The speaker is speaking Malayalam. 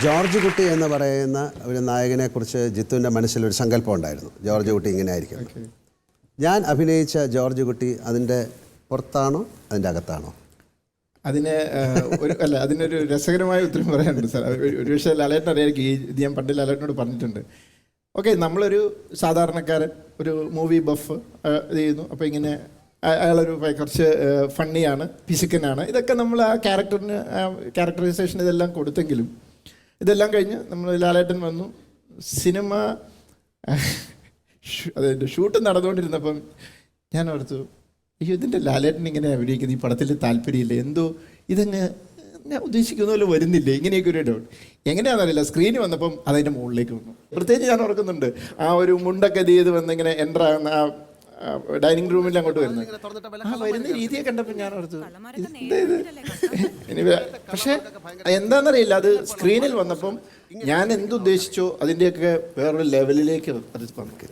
ജോർജ് കുട്ടി എന്ന് പറയുന്ന ഒരു നായകനെക്കുറിച്ച് ജിത്തുവിൻ്റെ മനസ്സിലൊരു സങ്കല്പം ഉണ്ടായിരുന്നു. ജോർജ് കുട്ടി ഇങ്ങനെ ആയിരിക്കും. ഞാൻ അഭിനയിച്ച ജോർജ് കുട്ടി അതിൻ്റെ പുറത്താണോ അതിൻ്റെ അകത്താണോ? അതിനൊരു രസകരമായ ഉത്തരം പറയാനുണ്ട് സാർ. ഒരു പക്ഷേ ലാലേട്ടൻ അറിയായിരിക്കും, ഇത് ഞാൻ പണ്ട് ലാലേട്ടനോട് പറഞ്ഞിട്ടുണ്ട്. ഓക്കെ, നമ്മളൊരു സാധാരണക്കാരൻ, ഒരു മൂവി ബഫ് ഇത് ചെയ്യുന്നു. അപ്പോൾ ഇങ്ങനെ അയാളൊരു കുറച്ച് ഫണ്ണിയാണ്, പിശുക്കനാണ്. ഇതൊക്കെ നമ്മൾ ആ ക്യാരക്ടറിന് ക്യാരക്ടറൈസേഷൻ ഇതെല്ലാം കൊടുത്തെങ്കിലും ഇതെല്ലാം കഴിഞ്ഞ് നമ്മൾ ലാലേട്ടൻ വന്നു. സിനിമ അതിൻ്റെ ഷൂട്ട് നടന്നുകൊണ്ടിരുന്നപ്പം ഞാൻ ഓർത്തു, അയ്യോ ഇതിൻ്റെ ലാലേട്ടൻ ഇങ്ങനെ അഭിനയിക്കുന്നത്, ഈ പടത്തിൽ താല്പര്യമില്ല, എന്തോ ഇതങ്ങ് ഞാൻ ഉദ്ദേശിക്കുന്ന പോലെ വരുന്നില്ലേ, ഇങ്ങനെയൊക്കെ ഒരു ഡൗട്ട്. എങ്ങനെയാണെന്നറിയില്ല, സ്ക്രീനിൽ വന്നപ്പം അതിൻ്റെ മുകളിലേക്ക് വന്നു. പ്രത്യേകിച്ച് ഞാൻ ഓർക്കുന്നുണ്ട്, ആ ഒരു മുണ്ടൊക്കെ ചെയ്ത് വന്ന് ഇങ്ങനെ എൻ്റർ ആകുന്ന ആ ഡൈനിങ് റൂമിൽ അങ്ങോട്ട് വരുന്നത്, ആ വരുന്ന രീതിയെ കണ്ടപ്പോൾ ഞാൻ ഓർത്തു ഇനി. പക്ഷേ എന്താണെന്നറിയില്ല, അത് സ്ക്രീനിൽ വന്നപ്പം ഞാൻ എന്തുദ്ദേശിച്ചോ അതിൻ്റെയൊക്കെ വേറൊരു ലെവലിലേക്ക് അത് വന്നു.